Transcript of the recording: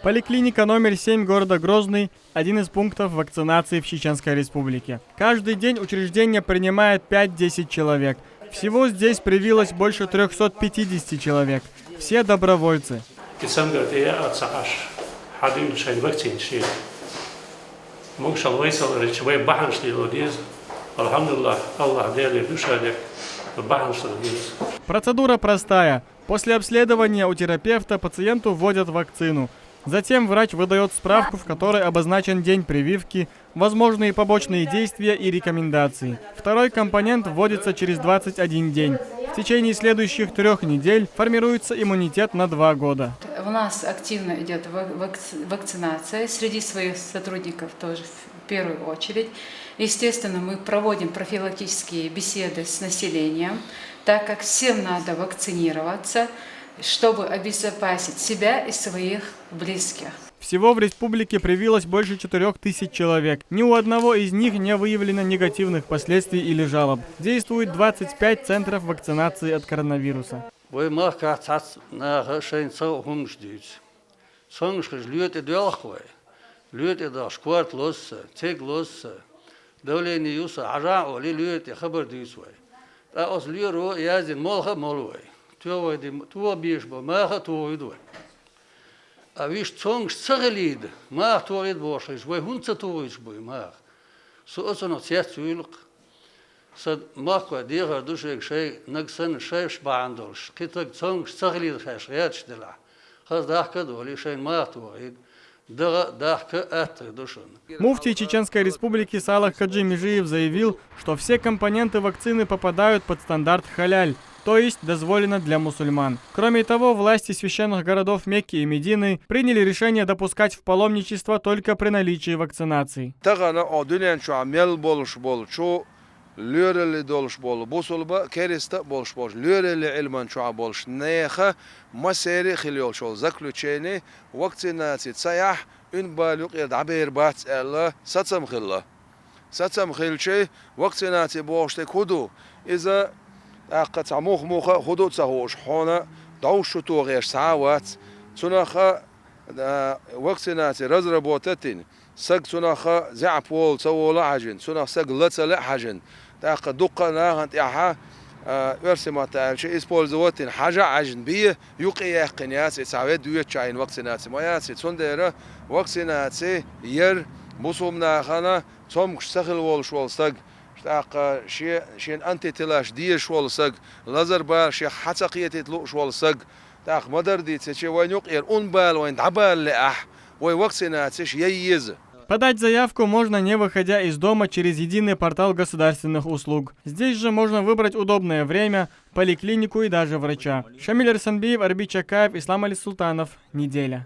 Поликлиника номер 7 города Грозный – один из пунктов вакцинации в Чеченской Республике. Каждый день учреждение принимает 5-10 человек. Всего здесь привилось больше 350 человек. Все добровольцы. Процедура простая. После обследования у терапевта пациенту вводят вакцину. Затем врач выдает справку, в которой обозначен день прививки, возможные побочные действия и рекомендации. Второй компонент вводится через 21 день. В течение следующих 3 недель формируется иммунитет на 2 года. У нас активно идет вакцинация среди своих сотрудников тоже в первую очередь. Естественно, мы проводим профилактические беседы с населением, так как всем надо вакцинироваться, чтобы обезопасить себя и своих близких. Всего в республике привилось больше 4000 человек. Ни у одного из них не выявлено негативных последствий или жалоб. Действует 25 центров вакцинации от коронавируса. А виш цонг цаглид, мах туалет бошиш, вой хунца туиш бой мах. Соосано цяцюлк. Сад махва дега душек шей нагсан шейш баандолш. Китак цонг цаглид хэш ячдела. Хаз дахка доли шей мах туалет. Муфтий Чеченской Республики Салах Хаджи Межиев заявил, что все компоненты вакцины попадают под стандарт халяль, то есть дозволено для мусульман. Кроме того, власти священных городов Мекки и Медины приняли решение допускать в паломничество только при наличии вакцинации. Löreli dolş bol bosulba keriste bolş bolş löreli ilman çuğa bolş neha maseri khilol şol zaklüçeni vaksinasi sayah ün baluk yadabir bat Allah satsam khilçe vaksinasi bolşte kudu iza aqat amuh muha hudud sahoş hona dawşu tuğer saawat sunaha vaksinasi razrabotatin سق سناخا زعبول سوول عجن سناخ سق لتسل حجن تاق دقة ناهنت إحا ورسمات شيء إسبولزواتين حاجة عجن بيه يقي قنياس إسعاد دوية شاين وقتنات ما ياسي سندرة وقتنات ير مصوم ناخنا صوم سخل وول شوال سق تاق شين أنت تلاش دي شوال سق لازر بار شيء حتقية تلو شوال سق تاق مدر دي تشي وين يقير أنبال وين دعبال لأح وين وقتنات ييز. Подать заявку можно, не выходя из дома, через единый портал государственных услуг. Здесь же можно выбрать удобное время, поликлинику и даже врача. Шамиль Арсанбиев, Арбит Чакаев, Ислам Али Султанов. Неделя.